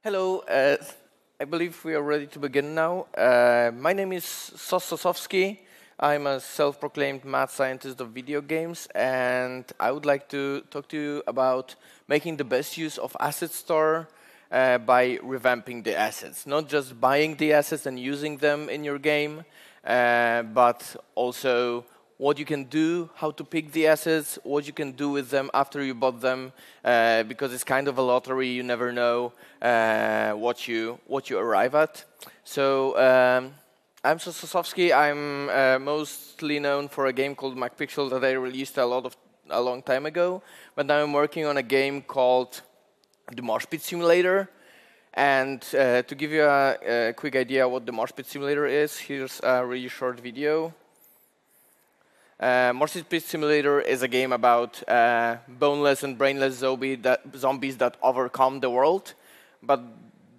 Hello, I believe we are ready to begin now. My name is Sos Sosowski. I'm a self-proclaimed mad scientist of video games, and I would like to talk to you about making the best use of asset store by revamping the assets. Not just buying the assets and using them in your game, but also what you can do, how to pick the assets, what you can do with them after you bought them, because it's kind of a lottery. You never know what you arrive at. So I'm Sos Sosowski. I'm mostly known for a game called MacPixel that I released a long time ago. But now I'm working on a game called the Mosh Pit Simulator. And to give you a quick idea what the Mosh Pit Simulator is, here's a really short video. Mosh Pit Simulator is a game about boneless and brainless zombies that overcome the world. But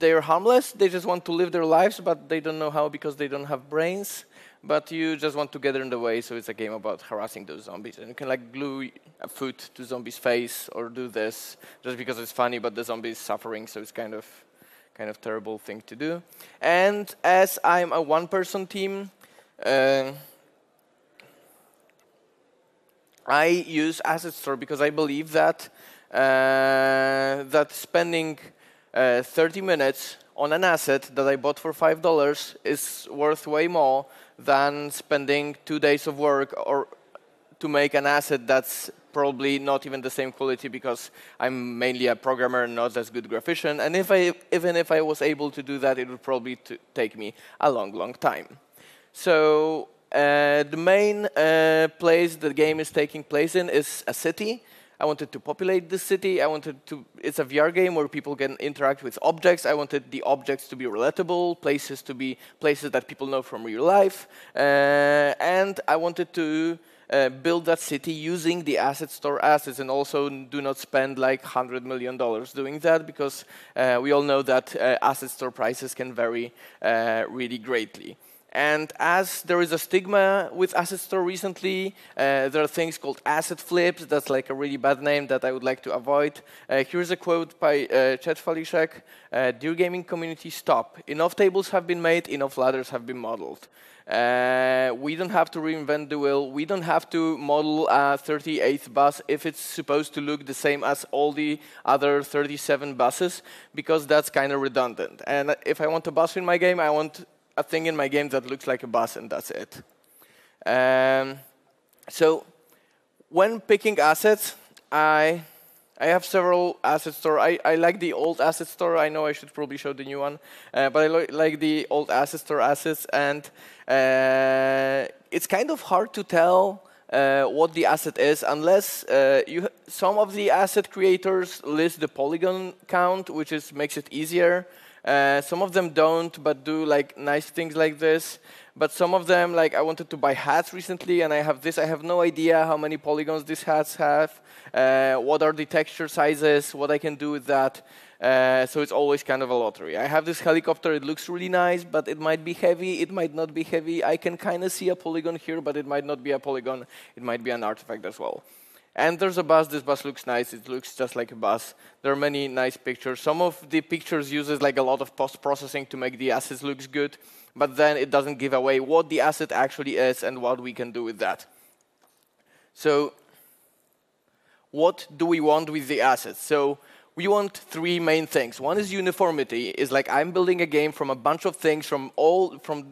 they're harmless. They just want to live their lives, but they don't know how because they don't have brains. But you just want to get in the way, so it's a game about harassing those zombies. And you can like glue a foot to zombies' face or do this just because it's funny, but the zombie is suffering, so it's kind of terrible thing to do. And as I'm a one-person team, I use Asset Store because I believe that spending 30 minutes on an asset that I bought for $5 is worth way more than spending 2 days of work or to make an asset that's probably not even the same quality because I'm mainly a programmer and not as good graphic. And even if I was able to do that, it would probably take me a long time. So the main place the game is taking place in is a city. I wanted to populate this city. It's a VR game where people can interact with objects. I wanted the objects to be relatable, places to be places that people know from real life. And I wanted to build that city using the asset store assets, and also do not spend like $100 million doing that because we all know that asset store prices can vary really greatly. And as there is a stigma with Asset Store recently, there are things called asset flips. That's like a really bad name that I would like to avoid. Here's a quote by Chet Falishek. Dear gaming community, stop. Enough tables have been made, enough ladders have been modeled. We don't have to reinvent the wheel. We don't have to model a 38th bus if it's supposed to look the same as all the other 37 buses, because that's kind of redundant. And if I want a bus in my game, I want a thing in my game that looks like a bus, and that's it. So when picking assets, I have several asset store. I like the old asset store. I know I should probably show the new one, but I like the old asset store assets, and it's kind of hard to tell what the asset is unless some of the asset creators list the polygon count, which makes it easier. Some of them don't, but do like nice things like this. But some of them, like I wanted to buy hats recently, and I have this. I have no idea how many polygons these hats have. What are the texture sizes? What I can do with that? So it's always kind of a lottery. I have this helicopter. It looks really nice, but it might be heavy. It might not be heavy. I can kind of see a polygon here, but it might not be a polygon. It might be an artifact as well. And there's a bus. This bus looks nice. It looks just like a bus. There are many nice pictures. Some of the pictures uses like a lot of post-processing to make the assets look good, but then it doesn't give away what the asset actually is and what we can do with that. So what do we want with the assets? So we want three main things. One is uniformity. Is like I'm building a game from a bunch of things from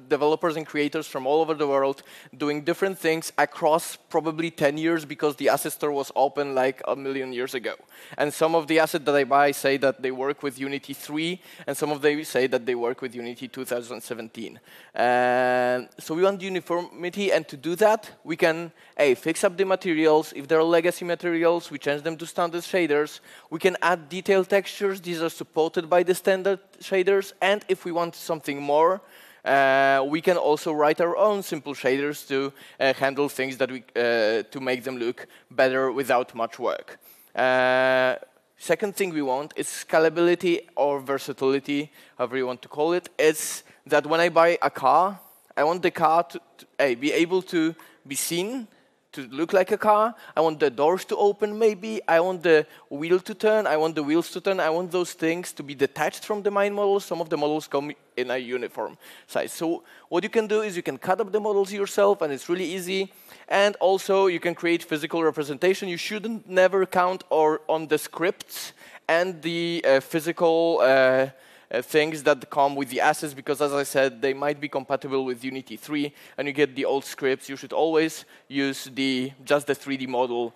developers and creators from all over the world, doing different things across probably 10 years because the asset store was open like a million years ago. And some of the assets that I buy say that they work with Unity 3, and some of them say that they work with Unity 2017. So we want uniformity, and to do that, we can fix up the materials. If there are legacy materials, we change them to standard shaders. We can add detailed textures. These are supported by the standard shaders. And if we want something more, we can also write our own simple shaders to handle things that to make them look better without much work. Second thing we want is scalability or versatility, however you want to call it. It's that when I buy a car, I want the car to be able to be seen to look like a car. I want the doors to open, maybe. I want the wheel to turn. I want the wheels to turn. I want those things to be detached from the main models. Some of the models come in a uniform size. So what you can do is you can cut up the models yourself, and it's really easy. And also, you can create physical representation. You shouldn't never count on the scripts and the physical things that come with the assets, because as I said, they might be compatible with Unity 3, and you get the old scripts. You should always use just the 3D model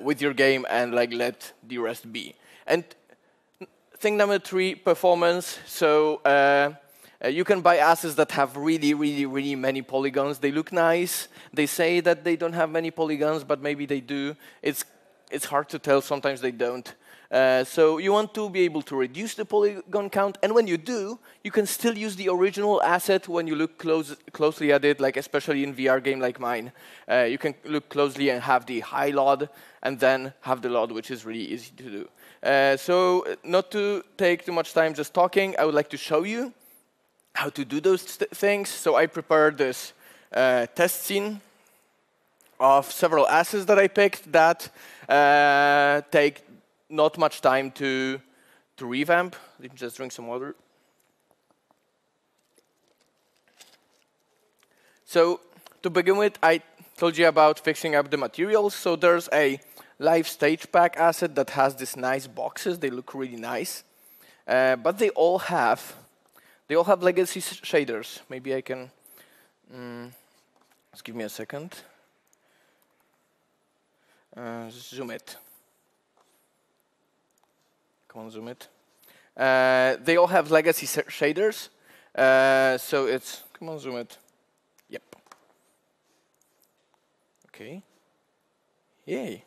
with your game and like let the rest be. And thing number 3, performance. So you can buy assets that have really, really, really many polygons. They look nice. They say that they don't have many polygons, but maybe they do. It's hard to tell. Sometimes they don't. So you want to be able to reduce the polygon count, and when you do, you can still use the original asset when you look closely at it, like especially in VR game like mine. You can look closely and have the high LOD, and then have the LOD, which is really easy to do. So not to take too much time just talking, I would like to show you how to do those things. So I prepared this test scene of several assets that I picked that take not much time to revamp. Let me just drink some water. So to begin with, I told you about fixing up the materials. So there's a live stage pack asset that has these nice boxes. They look really nice, but they all have legacy shaders. Maybe I can. Just give me a second. Zoom it. Come on, zoom it. They all have legacy shaders. So it's, come on, zoom it. Yep. Okay. Yay.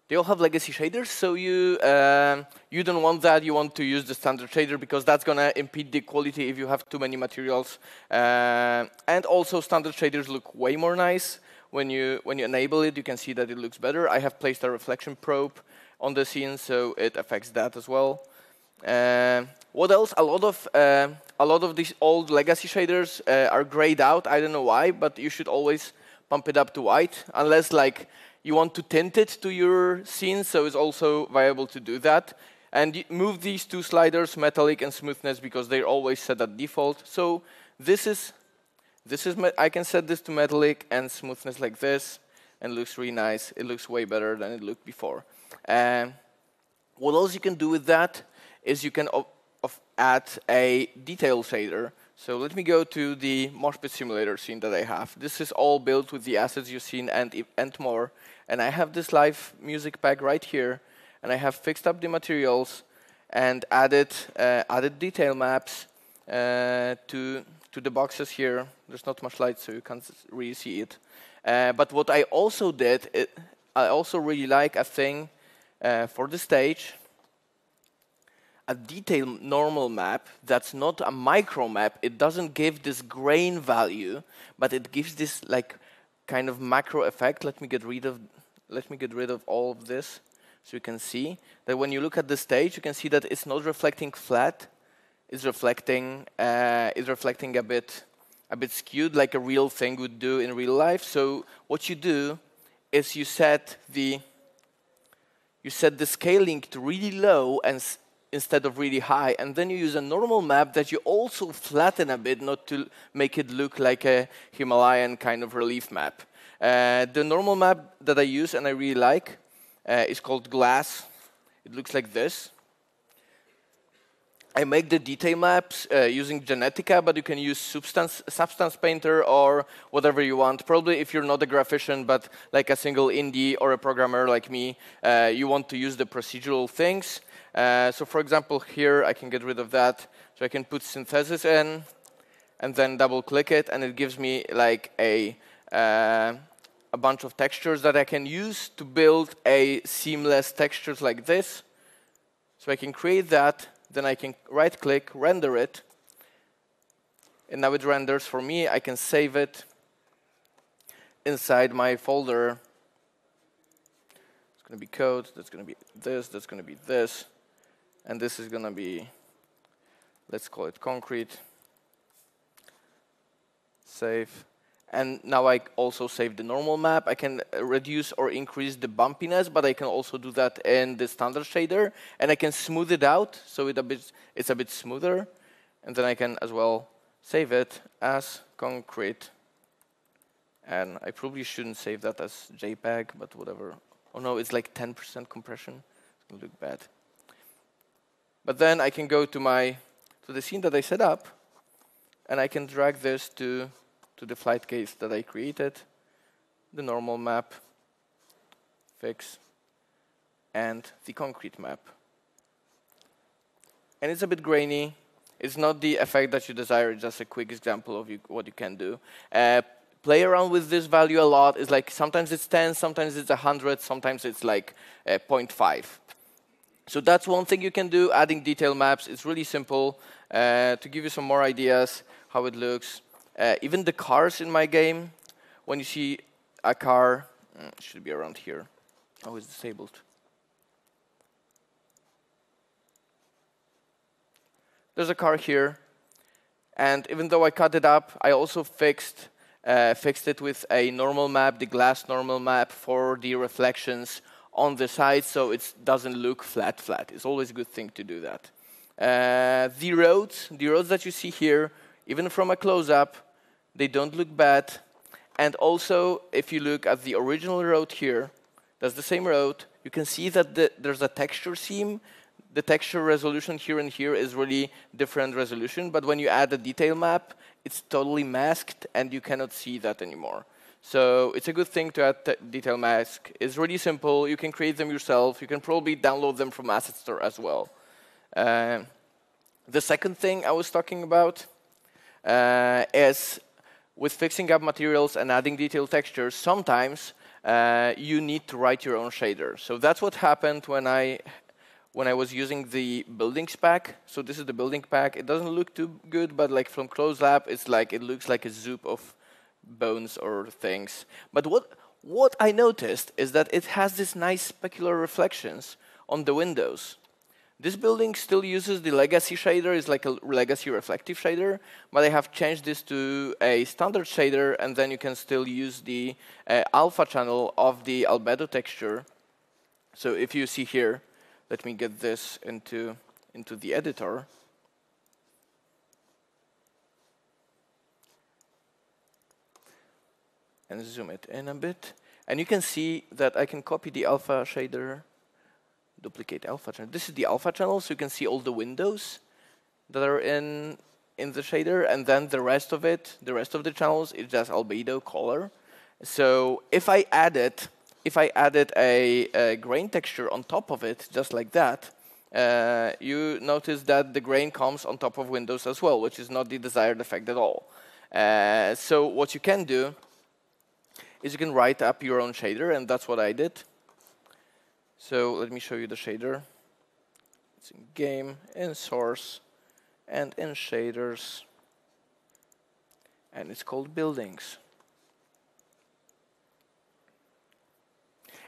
They all have legacy shaders, so you don't want that. You want to use the standard shader because that's going to impede the quality if you have too many materials. And also, standard shaders look way more nice. When you enable it, you can see that it looks better. I have placed a reflection probe on the scene, so it affects that as well. What else? A lot of these old legacy shaders are grayed out. I don't know why, but you should always pump it up to white, unless like you want to tint it to your scene. So it's also viable to do that. And move these two sliders, metallic and smoothness, because they're always set at default. So this is I can set this to metallic and smoothness like this, and it looks really nice. It looks way better than it looked before. What else you can do with that is you can add a detail shader. So let me go to the Mosh Pit Simulator scene that I have. This is all built with the assets you've seen and more. And I have this live music pack right here, and I have fixed up the materials and added detail maps to the boxes here. There's not much light, so you can't really see it. But what I also did, I also really like a thing for the stage, a detail normal map that's not a micro map. It doesn't give this grain value, but it gives this like kind of macro effect. Let me get rid of all of this, so you can see that when you look at the stage, you can see that it's not reflecting flat. It's reflecting a bit skewed, like a real thing would do in real life. So what you do is you set the scaling to really low and instead of really high, and then you use a normal map that you also flatten a bit, not to make it look like a Himalayan kind of relief map. The normal map that I use and I really like is called Glass. It looks like this. I make the detail maps using Genetica, but you can use Substance Painter or whatever you want. Probably if you're not a graphician, but like a single indie or a programmer like me, you want to use the procedural things. So for example, here I can get rid of that. So I can put synthesis in, and then double-click it, and it gives me like a bunch of textures that I can use to build a seamless textures like this. So I can create that. Then I can right-click, render it, and now it renders for me. I can save it inside my folder. It's going to be code, that's going to be that's going to be this, and this is going to be, let's call it concrete. Save. And now I also save the normal map. I can reduce or increase the bumpiness, but I can also do that in the standard shader. And I can smooth it out, so it's a bit smoother. And then I can as well save it as concrete. And I probably shouldn't save that as JPEG, but whatever. Oh no, it's like 10% compression. It's going to look bad. But then I can go to the scene that I set up, and I can drag this to the flight case that I created, the normal map, fix, and the concrete map. And it's a bit grainy. It's not the effect that you desire. It's just a quick example of what you can do. Play around with this value a lot. It's like sometimes it's 10, sometimes it's 100, sometimes it's like 0.5. So that's one thing you can do, adding detail maps. It's really simple. To give you some more ideas how it looks. Even the cars in my game, when you see a car, it should be around here. Oh, it's disabled. There's a car here, and even though I cut it up, I also fixed it with a normal map, the glass normal map for the reflections on the side, so it doesn't look flat. It's always a good thing to do that. The roads that you see here, even from a close-up, they don't look bad. And also, if you look at the original road here, that's the same road. You can see that there's a texture seam. The texture resolution here and here is really different resolution. But when you add a detail map, it's totally masked, and you cannot see that anymore. So it's a good thing to add detail mask. It's really simple. You can create them yourself. You can probably download them from Asset Store as well. The second thing I was talking about is with fixing up materials and adding detailed textures, sometimes you need to write your own shader. So that's what happened when I was using the buildings pack. So this is the building pack. It doesn't look too good, but like from close up, it looks like a soup of bones or things. But what I noticed is that it has this nice specular reflections on the windows. This building still uses the legacy shader. It's like a legacy reflective shader, but I have changed this to a standard shader, and then you can still use the alpha channel of the albedo texture. So if you see here, let me get this into the editor. And zoom it in a bit. And you can see that I can copy the alpha shader, duplicate alpha channel. This is the alpha channel, so you can see all the windows that are in the shader, and then the rest of the channels is just albedo color. So if I added a grain texture on top of it, just like that, you notice that the grain comes on top of windows as well, which is not the desired effect at all. So what you can do is you can write up your own shader, and that's what I did. So let me show you the shader. It's in game, in source, and in shaders. And it's called buildings.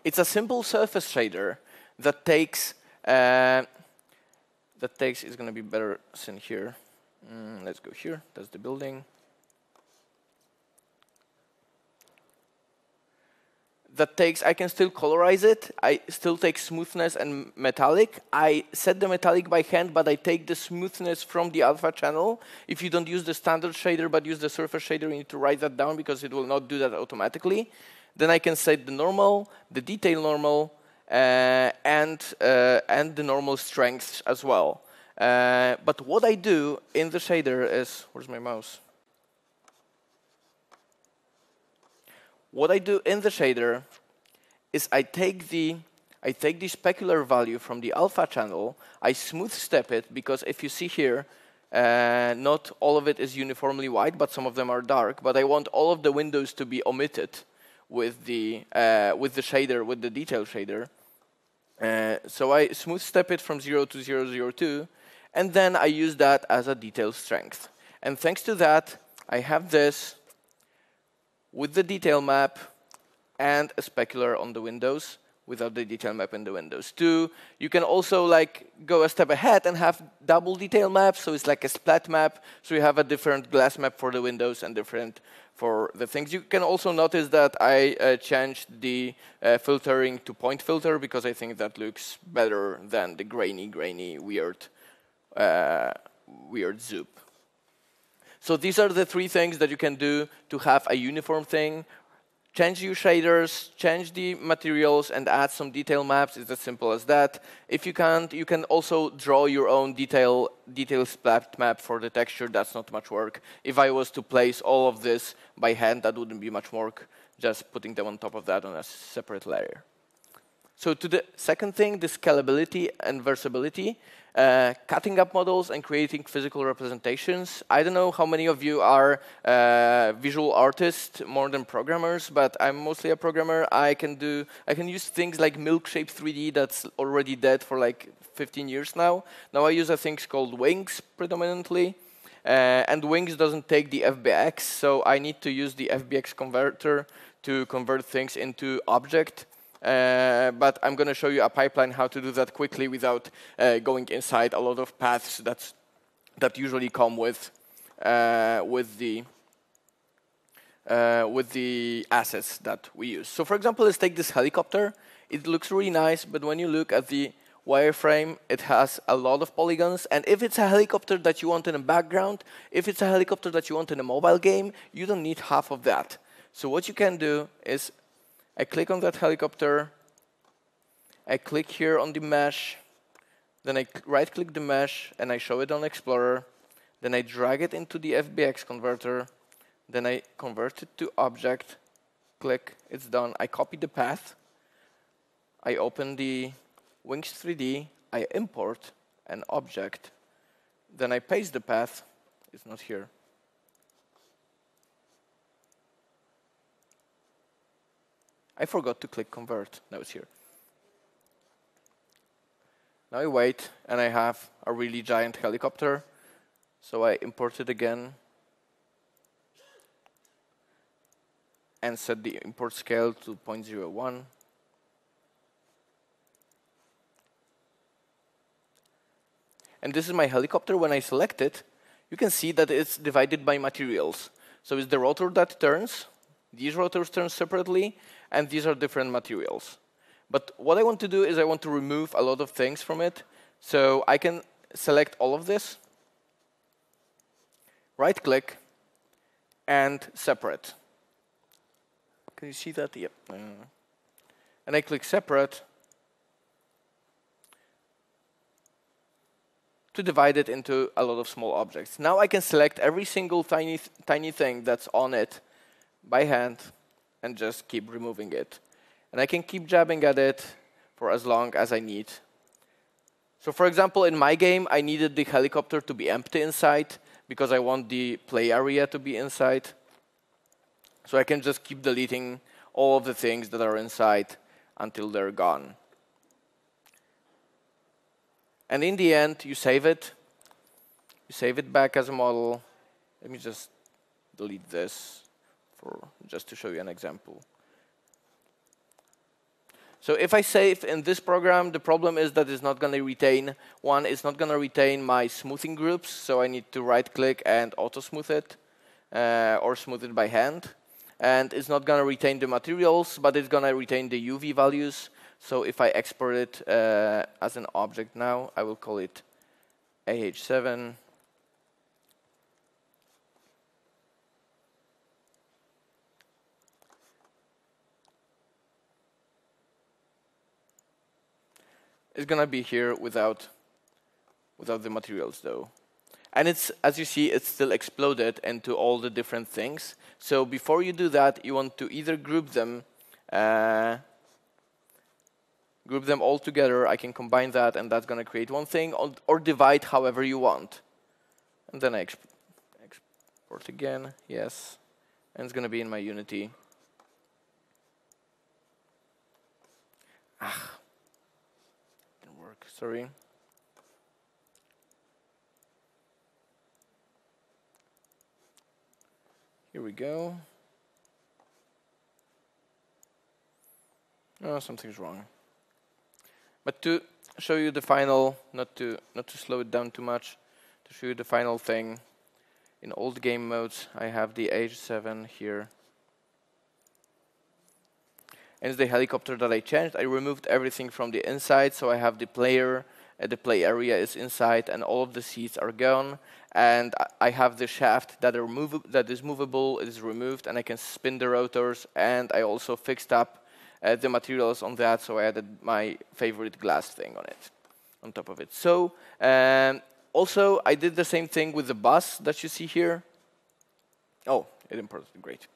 It's a simple surface shader that takes, it's going to be better seen here. Let's go here, that's the building. I can still colorize it. I still take smoothness and metallic. I set the metallic by hand, but I take the smoothness from the alpha channel. If you don't use the standard shader, but use the surface shader, you need to write that down because it will not do that automatically. Then I can set the normal, the detail normal, and the normal strengths as well. But what I do in the shader is, where's my mouse? What I do in the shader is I take the specular value from the alpha channel, I smooth step it, because if you see here, not all of it is uniformly white, but some of them are dark, but I want all of the windows to be omitted with the shader, with the detail shader. So I smooth step it from 0 to 002, and then I use that as a detail strength. And thanks to that, I have this with the detail map and a specular on the windows without the detail map in the windows. 2, you can also like go a step ahead and have double detail maps, so it's like a splat map. So you have a different glass map for the windows and different for the things. You can also notice that I changed the filtering to point filter because I think that looks better than the grainy, weird zoop. So these are the 3 things that you can do to have a uniform thing. Change your shaders, change the materials, and add some detail maps. It's as simple as that. If you can't, you can also draw your own detail splat map for the texture. That's not much work. If I was to place all of this by hand, that wouldn't be much work, just putting them on top of that on a separate layer. So to the second thing, the scalability and versatility, cutting up models and creating physical representations. I don't know how many of you are visual artists more than programmers, but I'm mostly a programmer. I can use things like Milkshake 3D that's already dead for like 15 years now. Now I use a thing called Wings predominantly. And Wings doesn't take the FBX, so I need to use the FBX converter to convert things into object. But I'm going to show you a pipeline how to do that quickly without going inside a lot of paths that usually come with the assets that we use. So for example, let's take this helicopter. It looks really nice, but when you look at the wireframe, it has a lot of polygons. And if it's a helicopter that you want in the background, if it's a helicopter that you want in a mobile game, you don't need half of that. So what you can do is I click on that helicopter, I click here on the mesh, then I right-click the mesh, and I show it on Explorer. Then I drag it into the FBX converter. Then I convert it to object, click, it's done. I copy the path. I open the Wings 3D, I import an object. Then I paste the path, it's not here. I forgot to click convert. Now it's here. Now I wait, and I have a really giant helicopter. So I import it again and set the import scale to 0.01. And this is my helicopter. When I select it, you can see that it's divided by materials. So it's the rotor that turns. These rotors turn separately, and these are different materials. But what I want to do is I want to remove a lot of things from it. So I can select all of this, right-click, and separate. Can you see that? Yep. And I click separate to divide it into a lot of small objects. Now I can select every single tiny thing that's on it by hand and just keep removing it. And I can keep jabbing at it for as long as I need. So for example, in my game, I needed the helicopter to be empty inside because I want the play area to be inside. So I can just keep deleting all of the things that are inside until they're gone. And in the end, you save it. You save it back as a model. Let me just delete this just to show you an example. So if I save in this program, the problem is that it's not going to retain it's not going to retain my smoothing groups. So I need to right-click and auto-smooth it or smooth it by hand. And it's not going to retain the materials, but it's going to retain the UV values. So if I export it as an object now, I will call it AH7. It's going to be here without the materials, though. And it's, as you see, it's still exploded into all the different things. So before you do that, you want to either group them all together. I can combine that, and that's going to create one thing, or divide however you want. And then I export again, yes. And it's going to be in my Unity. Didn't work, sorry. Here we go. Oh, something's wrong. But to show you the final, not to slow it down too much, to show you the final thing, in old game modes, I have the H7 here. And it's the helicopter that I changed. I removed everything from the inside, so I have the player, the play area is inside, and all of the seats are gone. And I have the shaft that is movable, it is removed, and I can spin the rotors. And I also fixed up the materials on that, so I added my favorite glass thing on it, on top of it. So also, I did the same thing with the bus that you see here. Oh, it imported, great.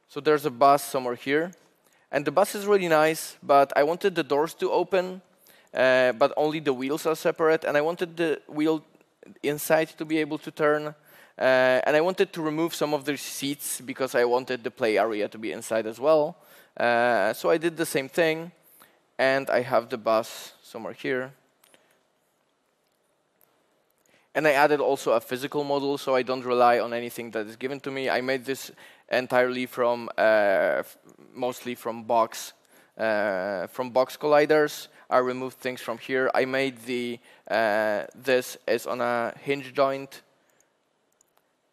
So there's a bus somewhere here. And the bus is really nice, but I wanted the doors to open, but only the wheels are separate. And I wanted the wheel inside to be able to turn. And I wanted to remove some of the seats because I wanted the play area to be inside as well. So I did the same thing. And I have the bus somewhere here. And I added also a physical model, so I don't rely on anything that is given to me. I made this entirely from, mostly from box colliders. I removed things from here. I made the this is on a hinge joint,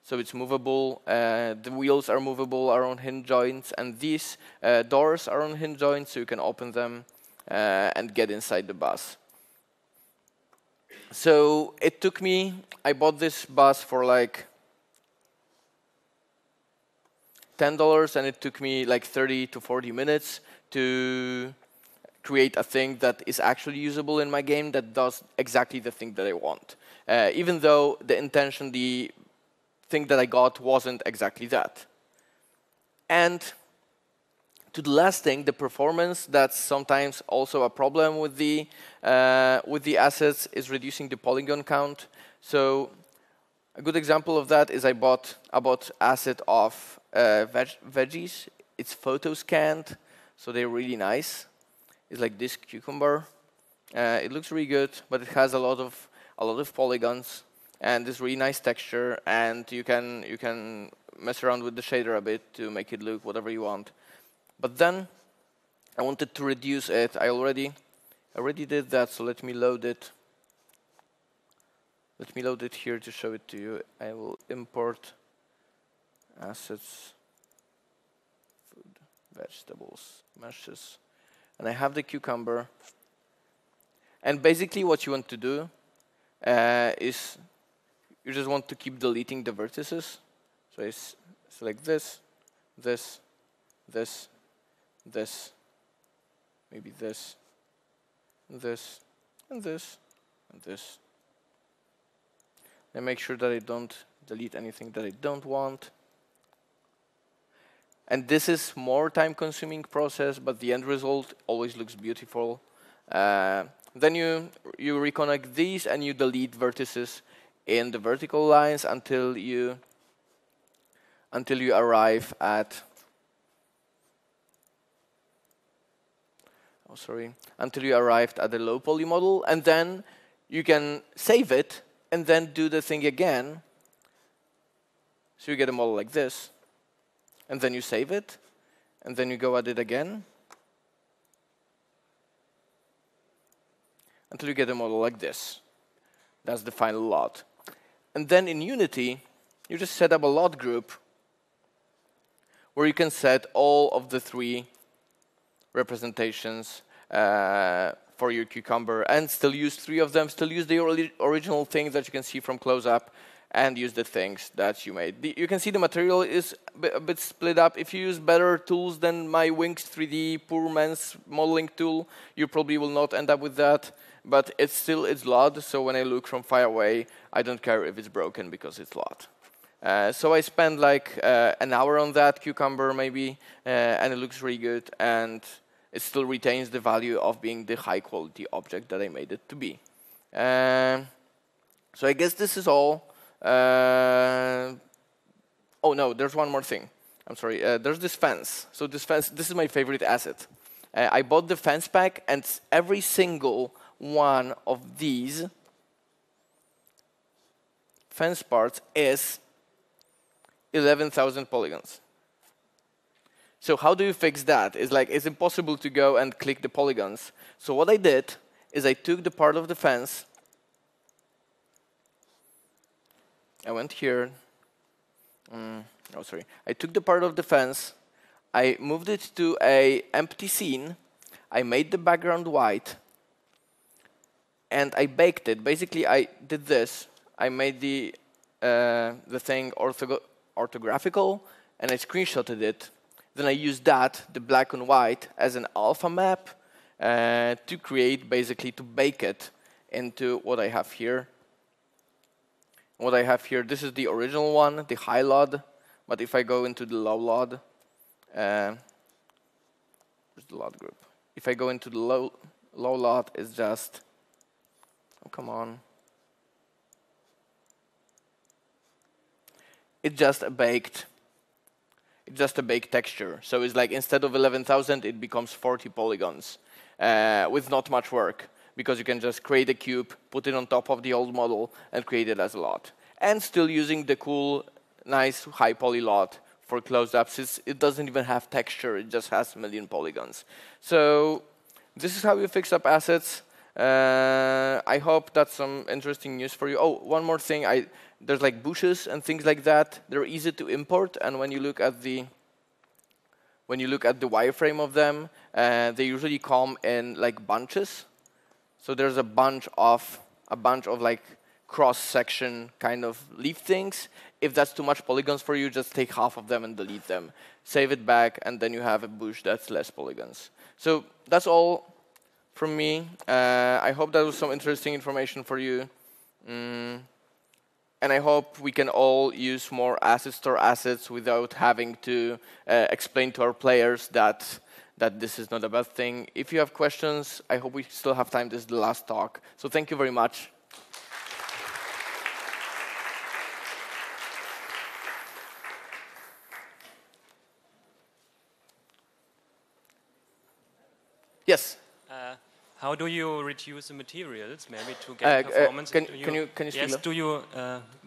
so it's movable. The wheels are movable, are on hinge joints, and these doors are on hinge joints, so you can open them and get inside the bus. So it took me, I bought this bus for like $10, and it took me like 30 to 40 minutes to create a thing that is actually usable in my game that does exactly the thing that I want. Even though the intention, the thing that I got wasn't exactly that. And to the last thing, the performance, that's sometimes also a problem with the assets, is reducing the polygon count. So a good example of that is I bought asset of veggies. It's photo scanned, so they're really nice. It's like this cucumber. It looks really good, but it has a lot of polygons and this really nice texture. And you can mess around with the shader a bit to make it look whatever you want. But then I wanted to reduce it. I already did that, so let me load it. Let me load it here to show it to you. I will import assets, food, vegetables, meshes. And I have the cucumber. And basically what you want to do is you just want to keep deleting the vertices. So I select this, this, this, this, maybe this, this, and this, and this. And make sure that I don't delete anything that I don't want. And this is more time-consuming process, but the end result always looks beautiful. Then you reconnect these and you delete vertices in the vertical lines until you arrive at until you arrived at the low poly model, and then you can save it and then do the thing again. So you get a model like this, and then you save it, and then you go at it again until you get a model like this. That's the final LOD. And then in Unity, you just set up a LOD group where you can set all of the 3 representations for your cucumber and still use 3 of them, still use the original things that you can see from close-up and use the things that you made. You can see the material is a bit split up. If you use better tools than my Wings 3D poor man's modeling tool, you probably will not end up with that, but it's LOD, so when I look from far away, I don't care if it's broken because it's LOD. So I spent like an hour on that cucumber maybe, and it looks really good, and it still retains the value of being the high-quality object that I made it to be. So I guess this is all. Oh no, there's one more thing. I'm sorry. There's this fence. So this fence, this is my favorite asset. I bought the fence pack, and every single one of these fence parts is 11,000 polygons. So how do you fix that? It's impossible to go and click the polygons. So what I did is I took the part of the fence, I went here, oh sorry, I took the part of the fence, I moved it to a empty scene, I made the background white, and I baked it. Basically, I did this. I made the thing orthographical, and I screenshotted it. Then I used that, the black and white, as an alpha map to create, basically, to bake it into what I have here. What I have here, this is the original one, the high LOD. But if I go into the low LOD, where's the LOD group? If I go into the low LOD, it's just, oh, come on. It's just a baked texture. So it's like instead of 11,000, it becomes 40 polygons with not much work, because you can just create a cube, put it on top of the old model, and create it as a LOD. And still using the cool, nice high poly LOD for close-ups. It doesn't even have texture. It just has a million polygons. So this is how you fix up assets. I hope that's some interesting news for you. Oh, one more thing. There's like bushes and things like that. They're easy to import, and when you look at the wireframe of them, they usually come in like bunches. So there's a bunch of like cross-section kind of leaf things. If that's too much polygons for you, just take half of them and delete them. Save it back, and then you have a bush that's less polygons. So that's all from me. I hope that was some interesting information for you. And I hope we can all use more asset store assets without having to explain to our players that this is not a bad thing. If you have questions, I hope we still have time. This is the last talk. So thank you very much. Yes. How do you reduce the materials, maybe to get performance? Can you yes, do you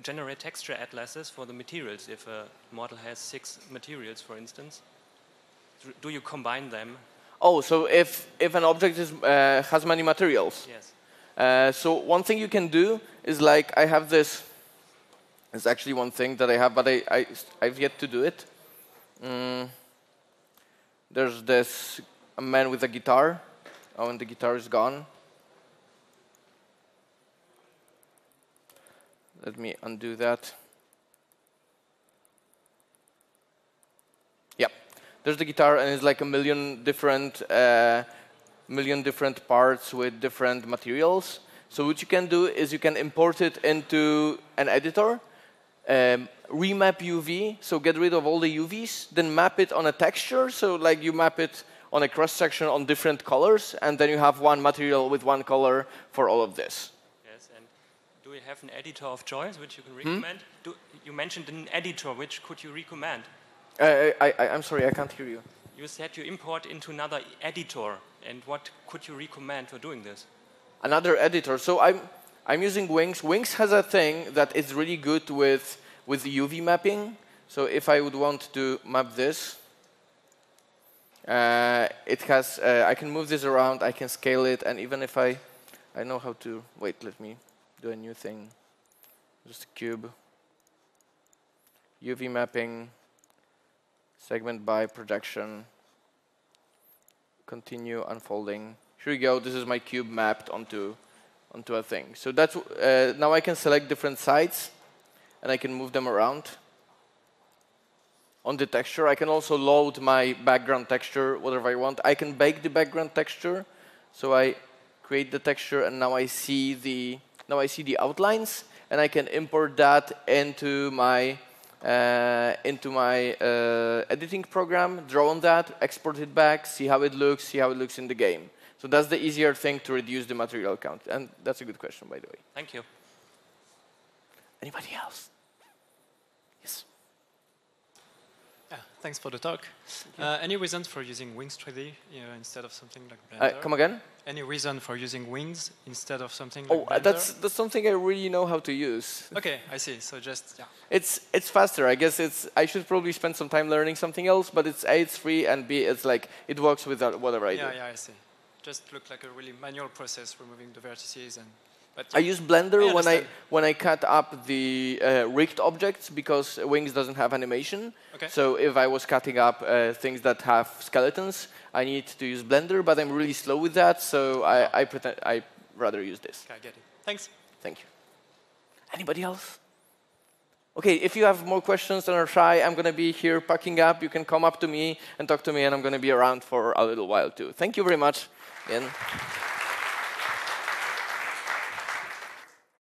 generate texture atlases for the materials if a model has 6 materials, for instance? Do you combine them? Oh, so if an object has many materials? Yes. So one thing you can do is, like, I have this. It's actually one thing that I have, but I've yet to do it. There's a man with a guitar. Oh, and the guitar is gone. Let me undo that. Yep. There's the guitar, and it's like a million different parts with different materials. So what you can do is you can import it into an editor, remap UV, so get rid of all the UVs, then map it on a texture. So like you map it on a cross-section on different colors, and then you have one material with one color for all of this. Yes, and do you have an editor of choice which you can recommend? You mentioned an editor, which could you recommend? I'm sorry, I can't hear you. You said you import into another editor, and what could you recommend for doing this? Another editor. So I'm using Wings. Wings has a thing that is really good with UV mapping. So if I would want to map this, it has. I can move this around. I can scale it, and even if I know how to. Wait, let me do a new thing. Just a cube. UV mapping. Segment by projection. Continue unfolding. Here we go. This is my cube mapped onto a thing. So that's now I can select different sides, and I can move them around. On the texture, I can also load my background texture, whatever I want. I can bake the background texture, so I create the texture, and now I see the outlines, and I can import that into my editing program, draw on that, export it back, see how it looks in the game. So that's the easier thing to reduce the material count, and that's a good question, by the way. Thank you. Anybody else? Yes. Yeah, thanks for the talk. Any reasons for using Wings 3D instead of something like Blender? Come again? Any reason for using Wings instead of something like Blender? Oh, that's something I really know how to use. Okay, I see. So just, yeah. It's faster. I guess I should probably spend some time learning something else, but it's A, it's free, and B, it's like, it works with whatever I do. Yeah, I see. just looked like a really manual process, removing the vertices. But I use Blender I when I cut up the rigged objects because Wings doesn't have animation. Okay. So if I was cutting up things that have skeletons, I need to use Blender, but I'm really slow with that, so I rather use this. Okay, I get it. Thanks. Thank you. Anybody else? Okay, if you have more questions and are shy, I'm going to be here packing up. You can come up to me and talk to me, and I'm going to be around for a little while too. Thank you very much. And